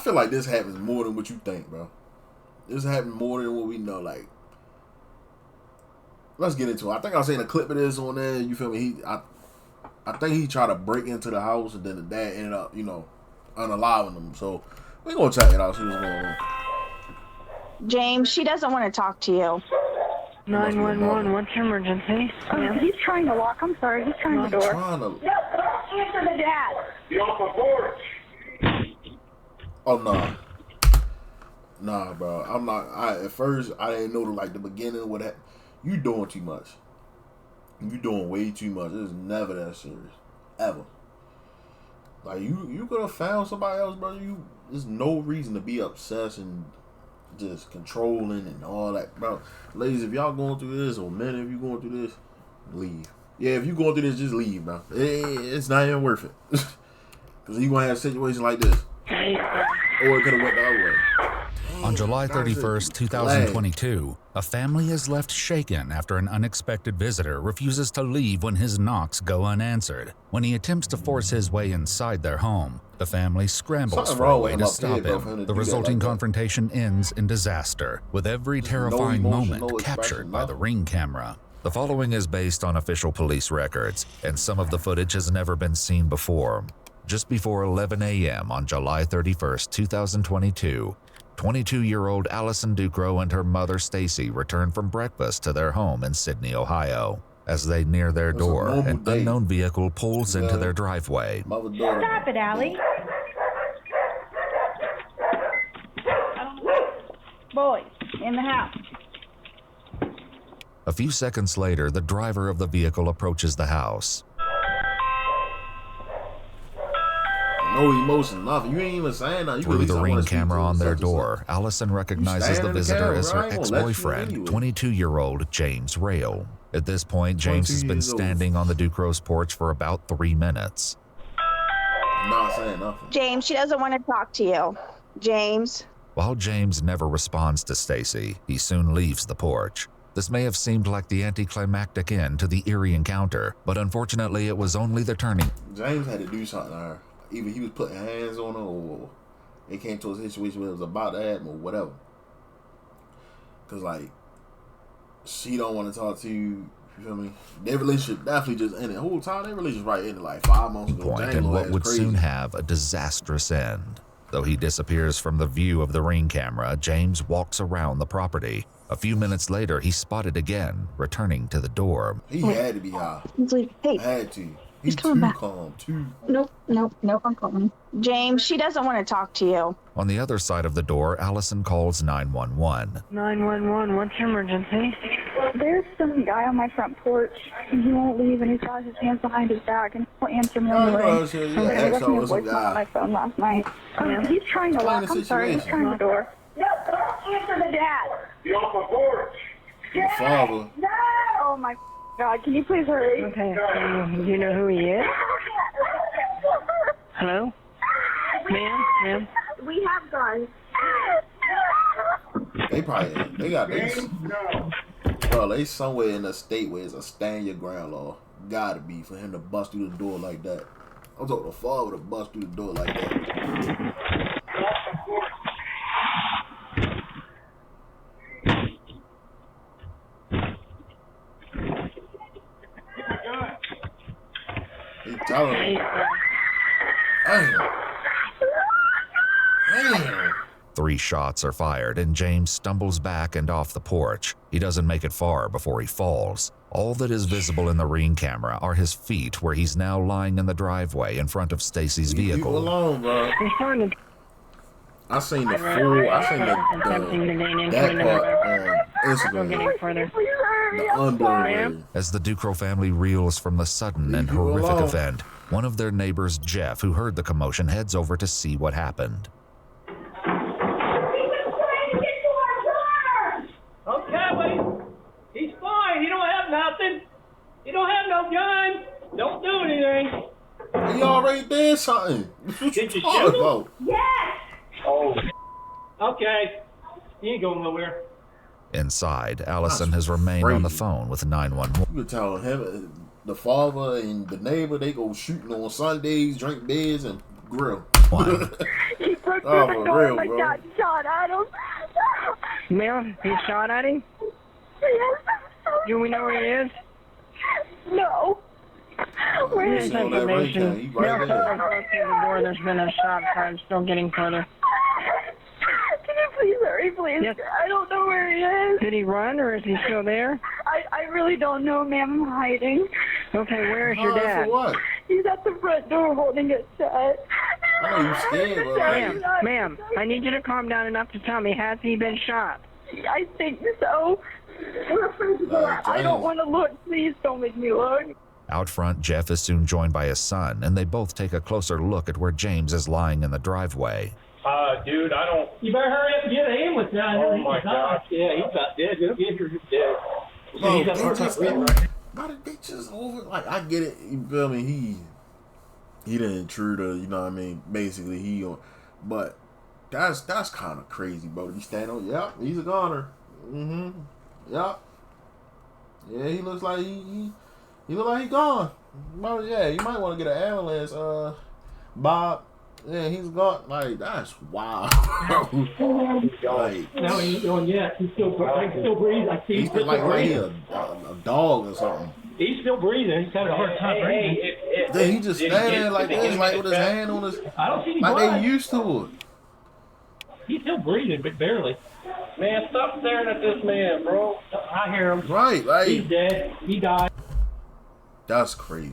feel like this happens more than what you think, bro. This happens more than what we know. Like, let's get into it. I think I seen a clip of this on there. You feel me? I think he tried to break into the house, and then the dad ended up, unaliving him. So we're gonna check it out. See what's going on. James, she doesn't want to talk to you. 911, what's your emergency? He's trying to walk. I'm sorry. He's trying the door. Trying to... Answer the dad. Get off the porch. Oh, no. Nah, bro. I'm not. At first, I didn't know the beginning of what happened. You doing too much. You doing way too much. It's never that serious. Ever. Like, you could have found somebody else, brother. There's no reason to be obsessed and just controlling and all that, bro. Ladies, if y'all going through this, or men, if you going through this, leave. Yeah, if you going through this, just leave, bro. It's not even worth it. Because you going to have situations like this. Or it could have went the other way. On July 31st, 2022, a family is left shaken after an unexpected visitor refuses to leave when his knocks go unanswered. When he attempts to force his way inside their home, the family scrambles for a way to stop him. The resulting confrontation ends in disaster, with every terrifying moment captured by the Ring camera. The following is based on official police records, and some of the footage has never been seen before. Just before 11 a.m. on July 31st, 2022, 22-year-old Allison Ducro and her mother Stacy returned from breakfast to their home in Sydney, Ohio. As they near their door, an unknown vehicle pulls into their driveway. Stop it, Allie. Boys, in the house. A few seconds later, the driver of the vehicle approaches the house. No emotion, nothing. You ain't even saying nothing. Through the Ring camera on their door, Allison recognizes the visitor as her ex-boyfriend, 22-year-old James Rail. At this point, James has been standing on the Ducro's porch for about 3 minutes. Not saying nothing. James, she doesn't want to talk to you. James. While James never responds to Stacy, he soon leaves the porch. This may have seemed like the anticlimactic end to the eerie encounter, but unfortunately it was only the turning. James had to do something to her. Either he was putting hands on her, or it came to a situation where it was about to happen, or whatever. Because, like, she don't want to talk to you. You feel me? Their relationship definitely just ended. The whole time, their relationship right ended like 5 months ago. And what would soon have a disastrous end. Though he disappears from the view of the Ring camera, James walks around the property. A few minutes later, he's spotted again, returning to the door. He had to be high. Hey. Had to. He's coming back. Calm, Nope, I'm calling. James, she doesn't want to talk to you. On the other side of the door, Allison calls 911. 911, what's your emergency? There's some guy on my front porch, and he won't leave, and he's got his hands behind his back, and he'll answer me on the ring. He left me a voicemail on my phone last night. He's trying to lock. I'm sorry, he's trying the door. No, answer the dad. Get off the porch. Your father. No! Oh my God, can you please hurry? Okay, do you know who he is? Hello? Ma'am? We have guns. They got this. Bro, they somewhere in the state where it's a stand your ground law. Gotta be for him to bust through the door like that. I'm talking the father to bust through the door like that. He telling me. Damn. 3 shots are fired and James stumbles back and off the porch. He doesn't make it far before he falls. All that is visible in the Ring camera are his feet, where he's now lying in the driveway in front of Stacy's vehicle. Leave alone, bro. I seen the that part on Instagram. The unblown. As the Ducro family reels from the sudden and horrific event, one of their neighbors, Jeff, who heard the commotion, heads over to see what happened. Okay, wait. He's fine. He don't have nothing. He don't have no gun. Don't do anything. He already did something. What you talking about? Yes! Oh. Okay. He ain't going nowhere. Inside, Allison has remained on the phone with 911. You could tell him, the father and the neighbor, they go shooting on Sundays, drink beers, and grill. He broke through Oh, the for door real, and my bro. dad shot at him. Ma'am, he shot at him? Yes. Do we know where he is? No. Where You is see on that ring cam, he right Ma'am, there. I broke through the door. There's been a shot. I'm still getting further. Can you please hurry, please? Yes. I don't know where he is. Did he run, or is he still there? I really don't know, ma'am. I'm hiding. Okay, where is your Hide dad? for what? He's at the front door holding it shut. I know you scared, but like, Ma'am, I need you to calm down enough to tell me, has he been shot? I think so. I don't want to look. Please don't make me look. Out front, Jeff is soon joined by his son, and they both take a closer look at where James is lying in the driveway. Dude, I don't. You better hurry up and get an ambulance down here. Oh, my gosh. Yeah, he's about dead. He's injured. He's dead. bro, He's they up just, right. why the bitches over? Like, I get it. You feel me? He the intruder. You know what I mean? Basically, he on. But that's kind of crazy, bro. To be standing on. Yep, he's a goner. Yep. Yeah, he looks like he look like he gone. Bro, yeah, you might want to get an ambulance, Bob. Yeah, he's gone. Like, that's wild. Like, No, he ain't going yet. He's still breathing. I see he's still like he breathing. a dog or something. He's still breathing. He's having a hard time breathing. Then he just standing there like this, like with his hand on his, I don't see any like blood. they used to it. He's still breathing, but barely. Man, stop staring at this man, bro. I hear him. Right, like He's dead. He died. that's crazy.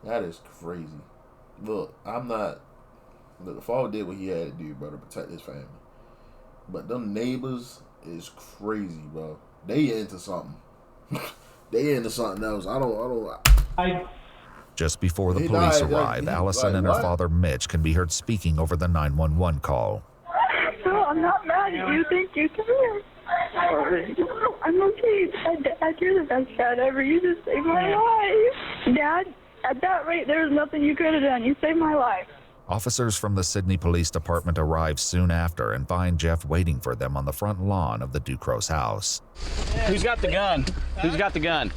That is crazy. Look, the father did what he had to do, bro, to protect his family. But them neighbors is crazy, bro. They into something. They into something else. I don't. Just before the He police died, arrive, he- Allison like, and her what? father Mitch can be heard speaking over the 911 call. No, I'm not mad at you. Thank you. Come here. I'm okay. Dad, you're the best dad ever. You just saved my life. Dad, at that rate, there's nothing you could have done. You saved my life. Officers from the Sydney Police Department arrive soon after and find Jeff waiting for them on the front lawn of the Ducros house. Who's got the gun? Who's got the gun?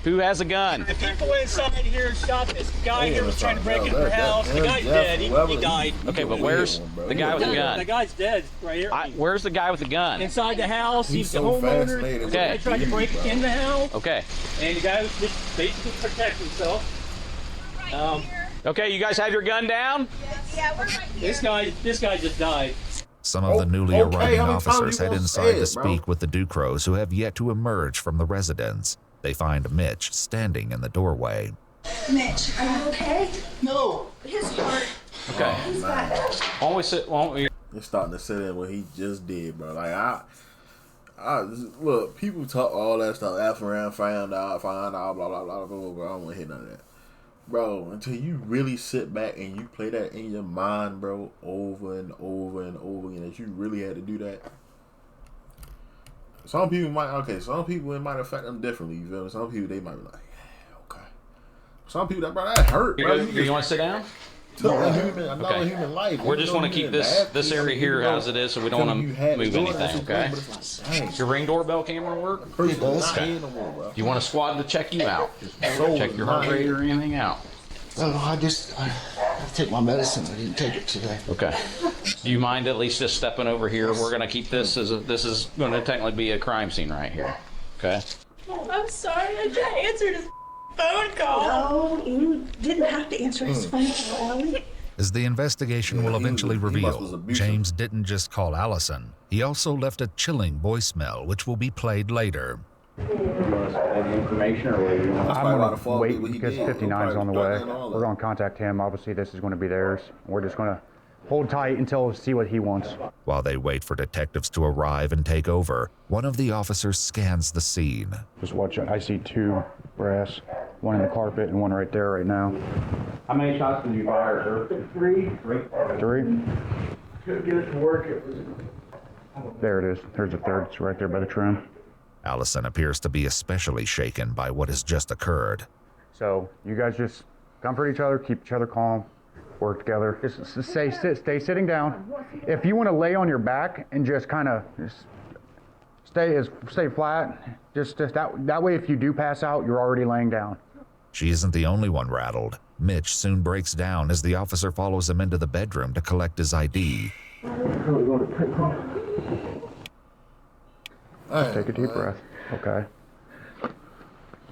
Who has a gun? The people inside here shot this guy here was trying to break into her house. The guy's Jeff, dead. He whoever- died. Okay, but where's the guy with the The gun? guy's dead right here. Where's the guy with the gun? Inside the house. He's He's the so homeowner. fascinated with Okay. They tried to break bro. in the house, Okay. and the guy was just basically protecting himself. Okay, you guys have your gun down? Yeah, we're right here. This guy just died. Some of the newly okay, arriving how many times officers you head gonna inside say to it, bro? speak with the Ducros, who have yet to emerge from the residence. They find Mitch standing in the doorway. Mitch, are you okay? No. His heart. Okay. He's got. Won't we? It's starting to sit in what he just did, bro. Like I look, people talk all that stuff, F around, find out, blah blah blah blah blah. I don't want to hear none of that, bro. Until you really sit back and you play that in your mind, bro, over and over and over again, that you really had to do that. Some people it might affect them differently. You feel me? Some people they might be like, yeah, okay. Some people that hurt, bro. You want to sit down? Took another human life. We just want to keep this area here as it is, so we don't want to move anything. Okay. Does your Ring doorbell camera work? It does. Okay. Do you want a squad to check you out? Check your heart rate or anything out? No, I take my medicine. I didn't take it today. Okay. Do you mind at least just stepping over here? We're going to keep this this is going to technically be a crime scene right here. Okay. I'm sorry, I just answered his phone call. No, you didn't have to answer his phone call, Ellie. As the investigation will eventually he reveal, was abusive. James didn't just call Allison. He also left a chilling voicemail, which will be played later. I'm going to wait because 59's on the way. We're going to contact him. Obviously, this is going to be theirs. We're just going to hold tight until we see what he wants. While they wait for detectives to arrive and take over, one of the officers scans the scene. Just watch it. I see two brass, one in the carpet and one right there right now. How many shots did you fire, sir? Three. Three? Couldn't get it to work. There it is. There's a third. It's right there by the trim. Allison appears to be especially shaken by what has just occurred. So you guys just comfort each other, keep each other calm, work together. Just stay sitting down. If you want to lay on your back and just kind of stay flat, just that way if you do pass out, you're already laying down. She isn't the only one rattled. Mitch soon breaks down as the officer follows him into the bedroom to collect his ID. Just take a deep breath, okay?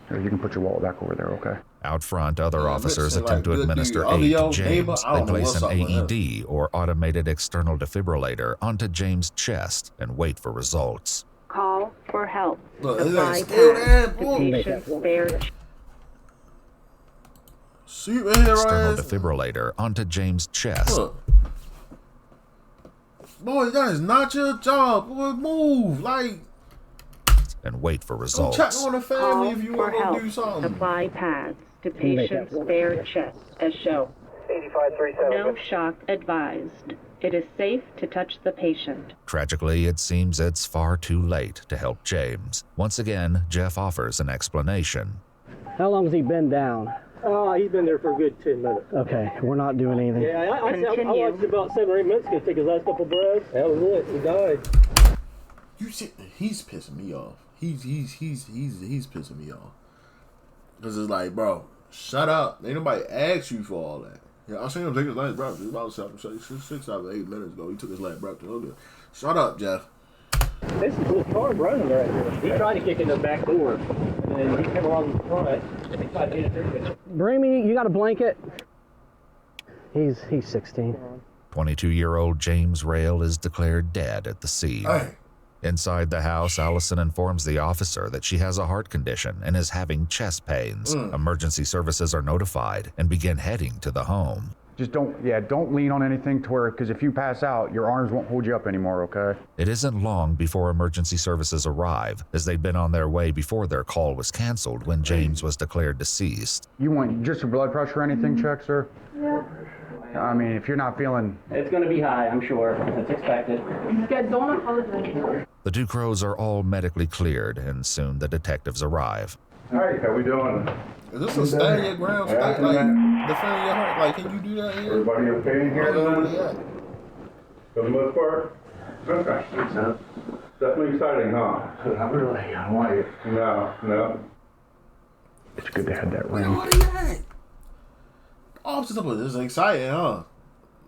Here, you can put your wallet back over there, okay? Out front, other officers attempt to administer aid to James. They place an AED, or automated external defibrillator, onto James' chest and wait for results. Call for help. Supply External defibrillator onto James' chest. Look. Boy, that is not your job. Boy, move. Like, and wait for results. check on the family if you want to do something. Supply pads to patient's bare chest as shown. 8537. No shock advised. It is safe to touch the patient. Tragically, it seems it's far too late to help James. Once again, Jeff offers an explanation. How long has he been down? He's been there for a good 10 minutes. Okay, we're not doing anything. Yeah, I watched about 7 or 8 minutes ago take his last couple breaths. That was it. He died. You see, he's pissing me off. He's pissing me off. Cause it's like, bro, shut up. Ain't nobody asked you for all that. Yeah, I seen him take his last breath. It was about 6 out of 8 minutes ago. He took his last breath. Shut up, Jeff. This is his car running right here. He tried to kick in the back door, and then he came along the front. And he tried to get it. Bring me, you got a blanket? He's 16. 22-year-old James Rail is declared dead at the scene. Hey. Inside the house, Allison informs the officer that she has a heart condition and is having chest pains. Emergency services are notified and begin heading to the home. Just don't lean on anything to where, because if you pass out, your arms won't hold you up anymore, okay? It isn't long before emergency services arrive, as they'd been on their way before their call was canceled when James was declared deceased. You want just your blood pressure or anything checked, sir? Yeah. I mean, if you're not feeling... It's going to be high, I'm sure. It's expected. Yeah, don't apologize. The Ducros are all medically cleared, and soon the detectives arrive. Hey, how we doing? Is this a stand your ground state, like defending your heart? Like, can you do that here? Everybody okay in here then? For the most part? Okay. Definitely exciting, huh? Not really. I don't want you. No. It's good to have that ring. What are you at? Oh, this is exciting, huh?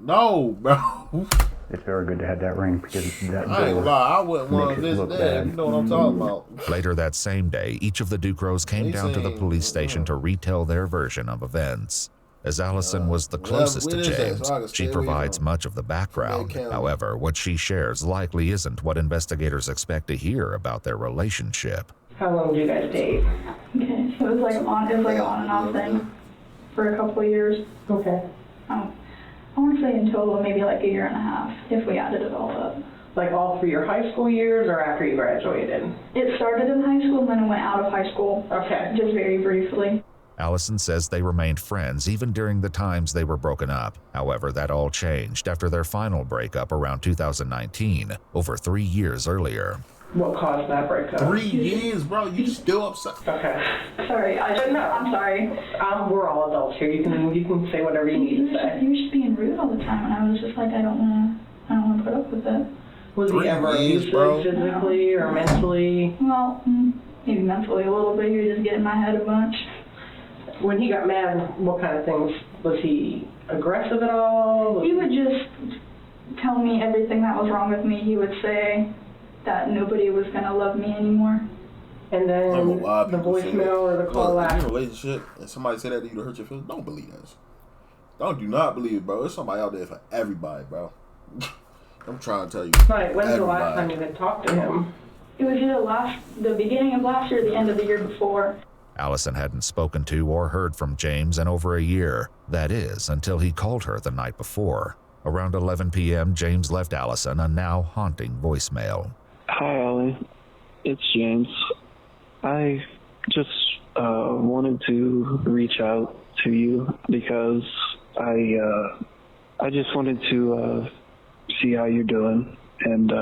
No, bro. It's very good to have that ring because that I ain't gonna lie, I wouldn't want this look there. bad. You know what I'm talking about. Later that same day, each of the Ducros came down to the police station to retell their version of events. As Allison was the closest to James, she provides much of the background. However, what she shares likely isn't what investigators expect to hear about their relationship. How long did you guys date? Okay, so it was like an on and off thing for a couple of years. Okay. I want to say in total maybe like a year and a half if we added it all up. Like all through your high school years or after you graduated? It started in high school and then it went out of high school. Okay. Just very briefly. Allison says they remained friends even during the times they were broken up. However, that all changed after their final breakup around 2019, over 3 years earlier. What caused that breakup? 3 years, bro. You still upset? Okay. Sorry, I'm sorry. We're all adults here. You can say whatever you need to say. You were just being rude all the time, and I was just like, I don't want to put up with it. Was he ever abusive physically or mentally? Well, maybe mentally a little bit. He was just getting in my head a bunch. When he got mad, what kind of things? Was he aggressive at all? He would just tell me everything that was wrong with me. He would say that nobody was going to love me anymore. And then the voicemail or the call out. In a relationship, and somebody say that to you to hurt your feelings, don't believe that. Do not believe it, bro. There's somebody out there for everybody, bro. I'm trying to tell you. Right, when's the last time you had talked to him? It was either the beginning of last year or the end of the year before. Allison hadn't spoken to or heard from James in over a year. That is, until he called her the night before. Around 11 p.m., James left Allison a now haunting voicemail. Hi, Allie. It's James. I just wanted to reach out to you because I just wanted to see how you're doing and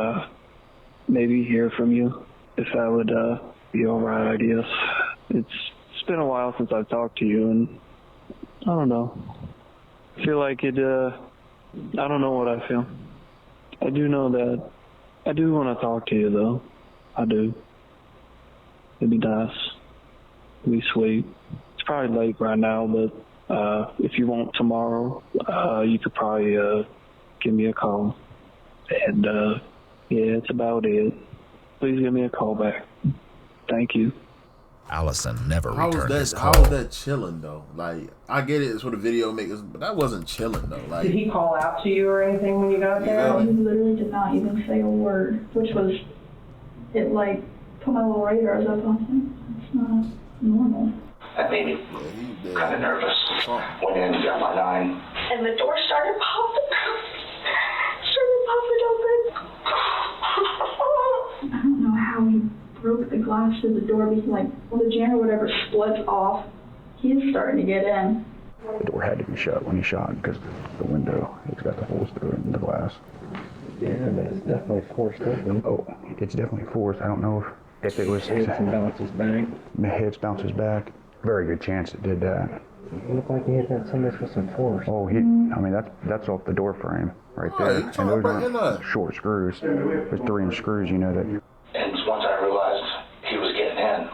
maybe hear from you if that would be all right, I guess. It's been a while since I've talked to you, and I don't know. I feel like it, I don't know what I feel. I do know that I do want to talk to you, though. I do. It'd be nice. It'd be sweet. It's probably late right now, but If you want tomorrow, you could probably give me a call. And yeah, that's about it. Please give me a call back. Thank you. Allison never returned his How call. was that chilling though? Like, I get it, it's for the video makers, but that wasn't chilling though. Like, did he call out to you or anything when you got there? He literally did not even say a word, which was, it like put my little radars up on him. It's not normal. That made me kind of nervous. Went in, got my 9. And the door started popping open. I don't know how he broke the glass to the door, because like when the jam or whatever splits off, he's starting to get in. The door had to be shut when he shot because the window, it's got the holes through it in the glass. Yeah, but it's definitely forced open. Oh, it's definitely forced. I don't know if it was... Hits and bounces back. Hits, bounces back. Very good chance it did that. It looked like he hit that somebody with some force. Oh, I mean, that's off the door frame right there. And those aren't short screws. There's 3-inch screws, you know that. And once I realized he was getting in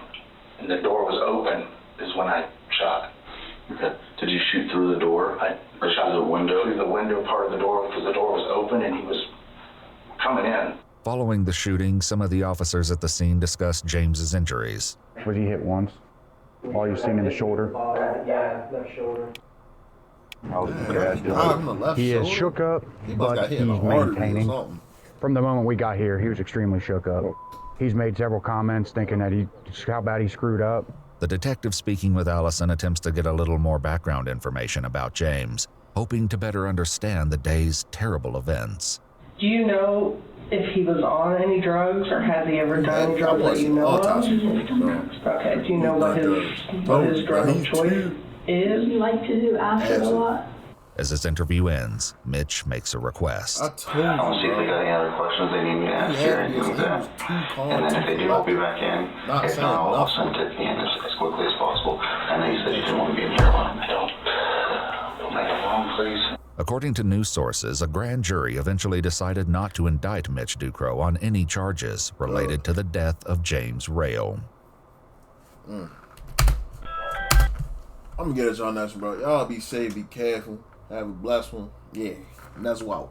and the door was open is when I shot. Okay. Did you shoot through the door? I shot through the window? Through the window part of the door, because the door was open and he was coming in. Following the shooting, some of the officers at the scene discussed James's injuries. Was he hit once? All you've seen in the shoulder? Yeah, left shoulder. He is shook up, but he's maintaining. From the moment we got here, he was extremely shook up. He's made several comments thinking that how bad he screwed up. The detective speaking with Allison attempts to get a little more background information about James, hoping to better understand the day's terrible events. Do you know if he was on any drugs, or has he ever done any drugs that you know of? Okay, do you know what his drug of choice is? He liked to do acid a lot. As this interview ends, Mitch makes a request. I want to see if they got any other questions they need me to ask here. And then if they do, I'll be back in. If not, I'll send it in as quickly as possible. I know you said you didn't want to be in here alone. Don't make it long, please. According to news sources, a grand jury eventually decided not to indict Mitch Ducrow on any charges related to the death of James Rail. I'm gonna get at y'all next, bro. Y'all be safe, be careful, have a blessed one. Yeah, and that's wow.